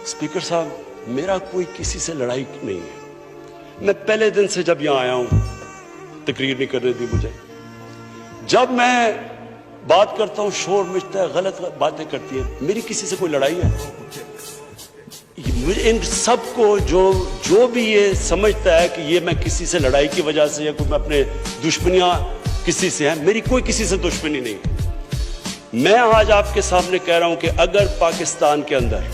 Speaker साहब, मेरा कोई किसी से लड़ाई नहीं है। मैं पहले दिन से जब यहाँ आया हूँ, तकरीर नहीं करने दी मुझे। जब मैं बात करता हूँ शोर मचता है, गलत बातें करती है। मेरी किसी से कोई लड़ाई है? इन सबको जो भी ये समझता है कि ये मैं किसी से लड़ाई की वजह से या कोई मैं अपने दुश्मनियां किसी से हैं, मेरी कोई किसी से दुश्मनी नहीं। मैं आज आपके सामने कह रहा हूं कि अगर पाकिस्तान के अंदर,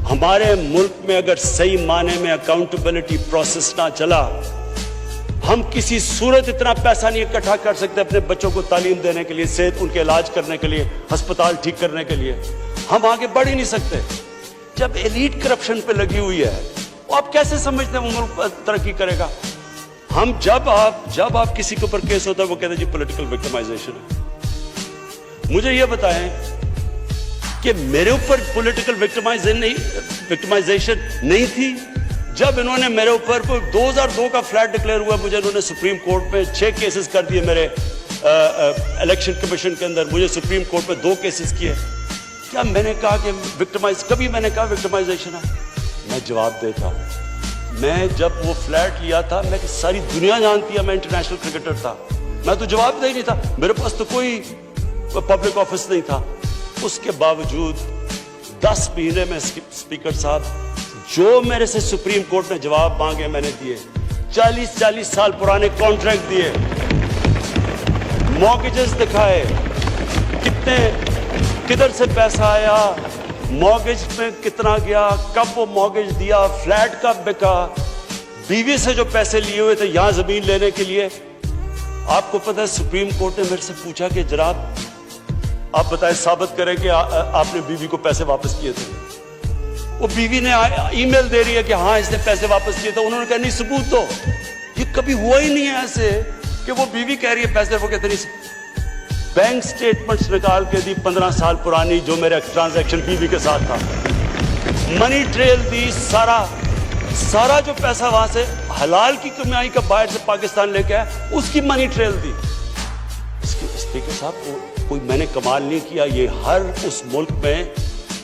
हमारे मुल्क में अगर सही माने में अकाउंटेबिलिटी प्रोसेस ना चला, हम किसी सूरत इतना पैसा नहीं इकट्ठा कर सकते अपने बच्चों को तालीम देने के लिए, सेहत, उनके इलाज करने के लिए, अस्पताल ठीक करने के लिए। हम आगे बढ़ ही नहीं सकते। जब एलीट करप्शन पे लगी हुई है, वो आप कैसे समझते हैं वो मुल्क तरक्की करेगा? हम जब आप किसी के ऊपर केस होता है, वो कहते हैं जी पॉलिटिकल विक्टिमाइजेशन है। मुझे ये बताएं कि मेरे ऊपर पॉलिटिकल विक्टिमाइजेशन नहीं थी जब इन्होंने मेरे ऊपर 2002 का फ्लैट डिक्लेयर हुआ, मुझे इन्होंने सुप्रीम कोर्ट में 6 केसेस कर दिए। मेरे इलेक्शन कमीशन के अंदर मुझे सुप्रीम कोर्ट में 2 केसेस किए। क्या मैंने कहा कि कभी मैंने कहा विक्टिमाइजेशन है? मैं जवाब देता हूं। मैं जब वो फ्लैट लिया था, मैं सारी दुनिया जानती है मैं इंटरनेशनल क्रिकेटर था, मैं तो जवाब दे ही नहीं था। मेरे पास तो कोई पब्लिक ऑफिस नहीं था। उसके बावजूद 10 महीने में स्पीकर साहब, जो मेरे से सुप्रीम कोर्ट ने जवाब मांगे मैंने दिए। 40 साल पुराने कॉन्ट्रैक्ट दिए, मॉर्गेजेस दिखाए, किधर से पैसा आया, मॉर्गेज में कितना गया, कब वो मॉर्गेज दिया, फ्लैट कब बिका, बीवी से जो पैसे लिए हुए थे यहां जमीन लेने के लिए। आपको पता है सुप्रीम कोर्ट ने मेरे से पूछा कि जनाब आप बताएं, साबित करें कि आपने बीवी को पैसे वापस किए थे। वो बीवी ने ईमेल दे रही है कि हाँ इसने पैसे वापस किए थे। उन्होंने कहा नहीं सबूत दो। ये कभी हुआ ही नहीं है ऐसे कि वो बीवी कह रही है पैसे, वो कहते नहीं। बैंक स्टेटमेंट्स निकाल के दी 15 साल पुरानी, जो मेरा ट्रांजैक्शन बीवी के साथ था, मनी ट्रेल दी, सारा जो पैसा वहां से हलाल की कमाई का बाहर से पाकिस्तान लेके आया, उसकी मनी ट्रेल दी। स्पीकर साहब, कोई मैंने कमाल नहीं किया। ये हर उस मुल्क में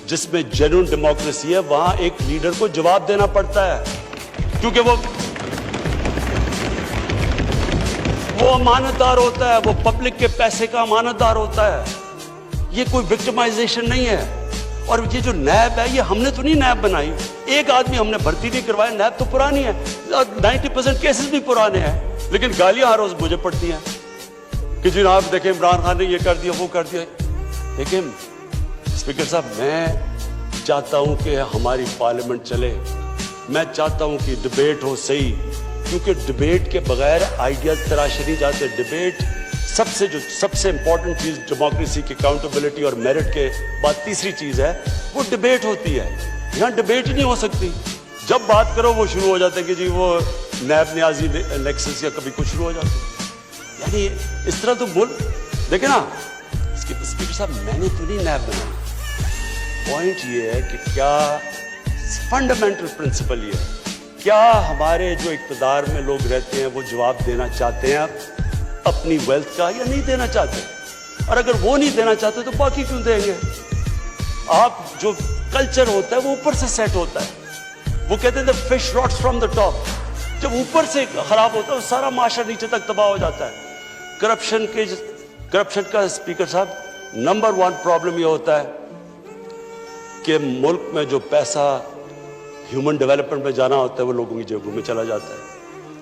जिसमें जेन्युइन डेमोक्रेसी है, वहां एक लीडर को जवाब देना पड़ता है, क्योंकि वो अमानतदार होता है, वो पब्लिक के पैसे का अमानतदार होता है। ये कोई विक्टिमाइजेशन नहीं है। और ये जो नैब है, ये हमने तो नहीं नैब बनाई, एक आदमी हमने भर्ती नहीं करवाया। नैब तो पुरानी है, 90% केसेस भी पुराने हैं, लेकिन गालियां हर रोज मुझे पड़ती हैं कि जनाब देखें इमरान खान ने ये कर दिया, वो कर दिया। लेकिन स्पीकर साहब, मैं चाहता हूं कि हमारी पार्लियामेंट चले, मैं चाहता हूं कि डिबेट हो सही, क्योंकि डिबेट के बगैर आइडियाज तराशे नहीं जाते। डिबेट सबसे इंपॉर्टेंट चीज डेमोक्रेसी की अकाउंटेबिलिटी और मेरिट के बाद तीसरी चीज है, वो डिबेट होती है। यहाँ डिबेट ही नहीं हो सकती। जब बात करो वो शुरू हो जाते हैं कि जी वो नैब न्याजी नेक्सस या कभी कुछ शुरू हो जाते हैं। यानी इस तरह तो बोल देखे ना स्पीकर साहब, मैंने तो नहीं नैब बनाई। पॉइंट ये है कि क्या फंडामेंटल प्रिंसिपल ये है, क्या हमारे जो इक़्तिदार में लोग रहते हैं वो जवाब देना चाहते हैं अपनी वेल्थ का या नहीं देना चाहते? और अगर वो नहीं देना चाहते तो बाकी क्यों देंगे? आप जो कल्चर होता है वो ऊपर से सेट होता है। वो कहते हैं fish rots from the top. जब ऊपर से खराब होता है, सारा माशरा नीचे तक तबाह हो जाता है। करप्शन का स्पीकर साहब नंबर 1 प्रॉब्लम ये होता है कि मुल्क में जो पैसा ह्यूमन डेवलपमेंट में जाना होता है वो लोगों की जेबों में चला जाता है।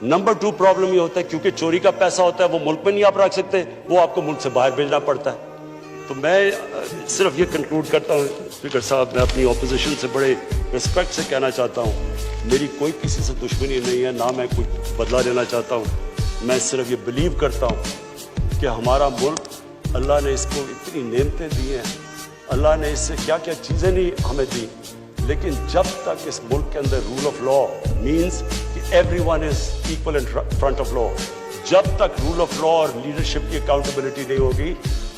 नंबर 2 प्रॉब्लम ये होता है क्योंकि चोरी का पैसा होता है वो मुल्क में नहीं आप रख सकते, वो आपको मुल्क से बाहर भेजना पड़ता है। तो मैं सिर्फ ये कंक्लूड करता हूँ स्पीकर साहब, मैं अपनी ऑपोजिशन से बड़े रिस्पेक्ट से कहना चाहता हूँ, मेरी कोई किसी से दुश्मनी नहीं है, ना मैं कुछ बदला लेना चाहता हूँ। मैं सिर्फ ये बिलीव करता हूँ कि हमारा मुल्क, अल्लाह ने इसको इतनी नेमतें दी हैं, अल्लाह ने इससे क्या क्या चीज़ें नहीं हमें दी, लेकिन जब तक इस मुल्क के अंदर रूल ऑफ लॉ मीन्स कि everyone is equal in front of law, जब तक रूल ऑफ लॉ और लीडरशिप की अकाउंटेबिलिटी नहीं होगी,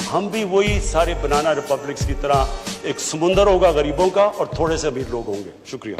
हम भी वही सारे बनाना रिपब्लिक्स की तरह एक समुंदर होगा गरीबों का और थोड़े से अमीर लोग होंगे। शुक्रिया।